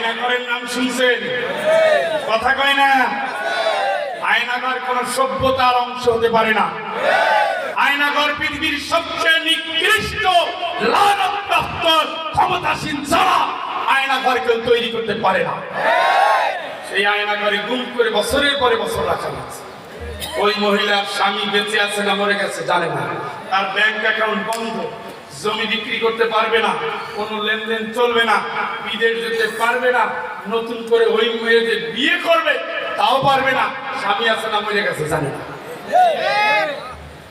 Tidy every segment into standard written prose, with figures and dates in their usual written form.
আয়নাঘরের নাম শুনছেন? কথা কয় না। আয়নাঘর কোন সভ্যতার অংশ হতে পারে না। আয়নাঘর পৃথিবীর সবচেয়ে নিকৃষ্ট লালনপ্রাপ্ত ক্ষমতাসীন ছাড়া আয়নাঘর কেউ তৈরি করতে পারে না। সেই আয়নাঘরে গুম করে বছরের পরে বছর রাখা হচ্ছে। ওই মহিলার স্বামী বেঁচে আছে না মরে গেছে জানে না, তার ব্যাংক অ্যাকাউন্ট বন্ধ, জমি বিক্রি করতে পারবে না, কোনো লেনদেন চলবে না, বিদেশ যেতে পারবে না, নতুন করে ওই মেয়েদের বিয়ে করবে তাও পারবে না, স্বামী আছে না মরে গেছে জানে না।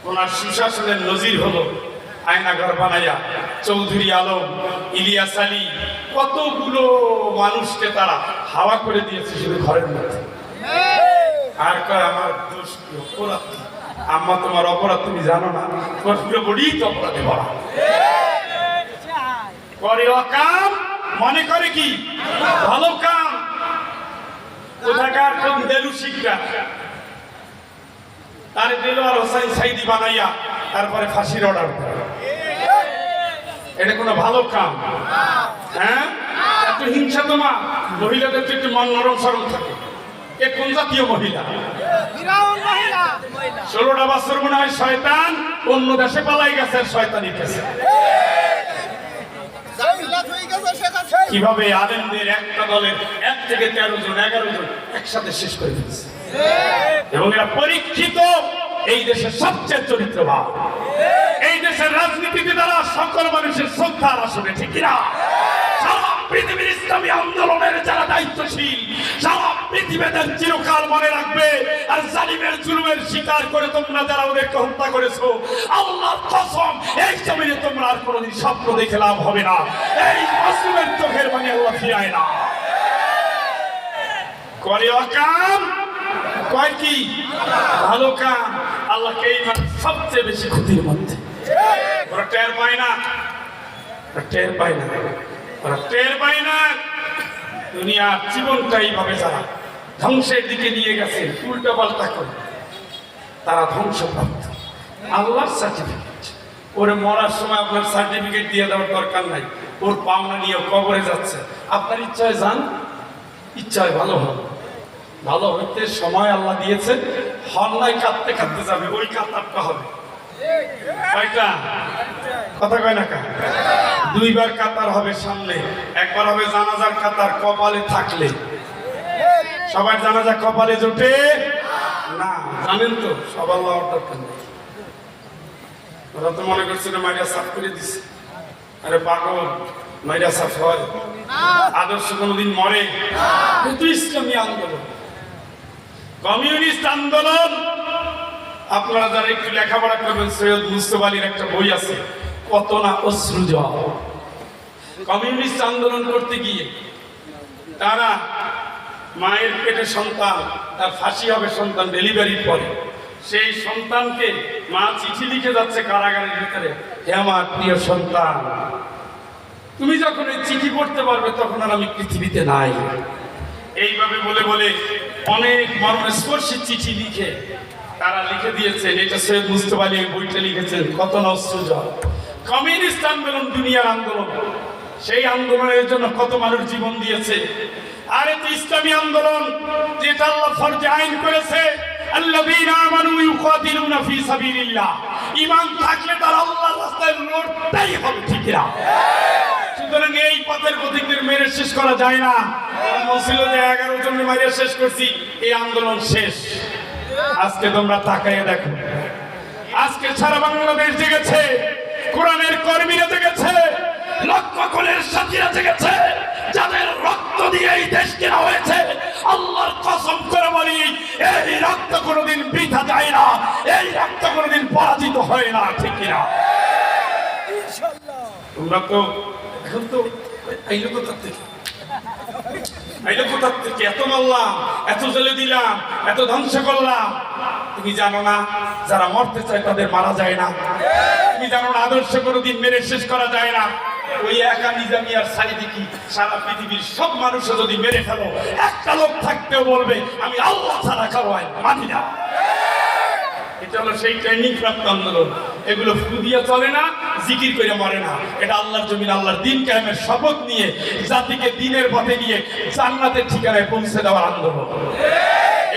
ওনার সুশাসনের নজির হলো আয়নাঘর বানাইয়া চৌধুরী আলম, ইলিয়াস আলী, কতগুলো মানুষকে তারা হাওয়া করে দিয়েছে শুধু ঘরের মধ্যে। আর কয় আমার দোষ কি, অপরাধ কি? আম্মা তোমার অপরাধ তুমি জানো না, তোমার পুরো বডি তো অপরাধে ভরা। করে অকাম মনে করে কি ভালো কাম। কোথাকার কোন দেলু শিক্ষা তার দেলোয়ার হোসাইন সাইদি বানাইয়া তারপরে ফাঁসির অর্ডার করে। এটা কোনো ভালো কাম? হ্যাঁ, এত হিংসা তোমার। মহিলাদের তো একটু মন নরম সরম থাকে। এ কোন জাতীয় মহিলা? 16টা বছর মনে হয় শয়তান অন্য দেশে পালাই গেছে, শয়তানি গেছে। কিভাবে আলেমদের একটা দলের 1 থেকে 13 জন 11 জন একসাথে শেষ করে দিয়েছে, এবং এরা পরীক্ষিত এই দেশের সবচেয়ে চরিত্রবান। এই দেশের রাজনীতিতে তারা সকল মানুষের শ্রদ্ধার আসনে, ঠিক কিনা? সারা পৃথিবীর ইসলামী আন্দোলনের যারা দায়িত্বশীল, সারা পৃথিবীদের চিরকাল মনে রাখবে। আর জালিমের জুলুমের শিকার করে তোমরা যারা ওদেরকে হত্যা করেছো, আল্লাহর কসম এই জমিনে তোমরা আর কোনোদিন স্বপ্ন দেখে লাভ হবে না। এই মাসুমের চোখের পানি আল্লাহ ফিরায় না। করে অকাম, কয় কি ভালো কাম। আল্লাহকে এই মানুষ সবচেয়ে বেশি ক্ষতির মধ্যে। ওরা টের পায় না, টের পায় না, ওরা টের পায় না। দুনিয়ার জীবনটা এইভাবে যারা ধ্বংসের দিকে নিয়ে গেছে উল্টা পাল্টা করে, তারা ধ্বংসপ্রাপ্ত। আল্লাহর সার্টিফিকেট, ওরে মরার সময় আপনার সার্টিফিকেট দিয়ে দেওয়ার দরকার নাই। ওর পাওনা নিয়ে কবরে যাচ্ছে, আপনার ইচ্ছায় যান, ইচ্ছায় ভালো হবে। ভালো হইতে সময় আল্লাহ দিয়েছে, হন্যায় কাঁদতে কাঁদতে যাবে, ওই কাতারটা হবে। কয়টা কথা কয় না কা? 2বার কাতার হবে সামনে। একবার হবে জানাজার কাতার কপালে থাকলে। সবার জানাজা কপালে জোটে না, জানেন তো? সবার লওয়ার দরকার নেই। ওরা তো মনে করছিল মাইরা সাফ করে দিচ্ছে। আরে পাগল, মাইরা সাফ হয়? আদর্শ কোনোদিন মরে? কিন্তু ইসলামী আন্দোলন, কমিউনিস্ট আন্দোলন, আপনারা যারা একটু লেখাপড়া করবেন, সৈয়দ মুস্তফা আলীর একটা বই আছে, কত না অশ্রু জল। কমিউনিস্ট আন্দোলন করতে গিয়ে তারা মায়ের পেটে সন্তান, তার ফাঁসি হবে সন্তান ডেলিভারির পরে, সেই সন্তানকে মা চিঠি লিখে যাচ্ছে কারাগারের ভিতরে, হে আমার প্রিয় সন্তান, তুমি যখন এই চিঠি পড়তে পারবে তখন আর আমি পৃথিবীতে নাই। এইভাবে বলে বলে অনেক মর্মস্পর্শী চিঠি লিখে তারা লিখে দিয়েছেন। এটা সৈয়দ মুস্তফা আলী বইটা লিখেছেন, কত না অশ্রু জল। কমিউনিস্ট আন্দোলন দুনিয়ার আন্দোলন, সেই আন্দোলনের জন্য কত মানুষ জীবন দিয়েছে। আর এতে ইসলামী আন্দোলন যেটা আল্লাহ ফরজে আইন করেছে, আল্লাযীনা আমানু ইউকাতিলুনা ফি সাবিলিল্লাহ, ঈমান থাকলে তারা আল্লাহর রাস্তায় লড়তেই হবে, ঠিক না? সুতরাং এই পথের পথিকদের মেরে শেষ করা যায় না। মসজিদে যে 11 জনের মেরে শেষ করছি, এই আন্দোলন শেষ। আজকে তোমরা তাকাইয়ে দেখো, আজকে সারা বাংলাদেশ জেগেছে, কোরআনের কর্মীরা জেগেছে, লক্ষ কোলের সাথীরা জেগেছে, যাদের রক্ত দিয়ে এই দেশ কেনা হয়েছে। আল্লাহর কসম করে বলি, এই রক্ত কোনোদিন বৃথা যায় না, এই রক্ত কোনোদিন পরাজিত হয় না, ঠিক কিনা? তোমরা তো এখন তো এই লোকতার থেকে এত মারলাম, এত জেলে দিলাম, এত ধ্বংস করলাম। তুমি জানো না যারা মরতে চায় তাদের মারা যায় না? তুমি জানো না আদর্শ কোনোদিন মেরে শেষ করা যায় না? ওই একা নিজামী আর সাইদি কি সারা পৃথিবীর সব মানুষও যদি মেরে ফেলো, একটা লোক থাকতেও বলবে আমি আল্লাহ ছাড়া কারো আইন মানি না। এটা হলো সেই ট্রেনিং প্রাপ্ত আন্দোলন। এগুলো ফু দিয়ে চলে না, জিকির করে মরে না। এটা আল্লাহর জমিন, আল্লাহর দিন কায়েমের শপথ নিয়ে জাতিকে দিনের পথে নিয়ে জান্নাতের ঠিকানায় পৌঁছে দেওয়ার আন্দোলন।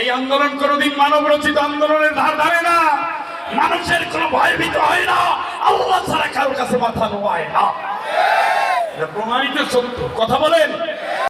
এই আন্দোলন কোনোদিন মানব রচিত আন্দোলনের ধার ধারে না। মানুষের কোনো ভয়ভীত হয় না, আল্লাহ ছাড়া কারোর কাছে মাথা নোয়ায় না। এটা প্রমাণিত সত্য। কথা বলেন।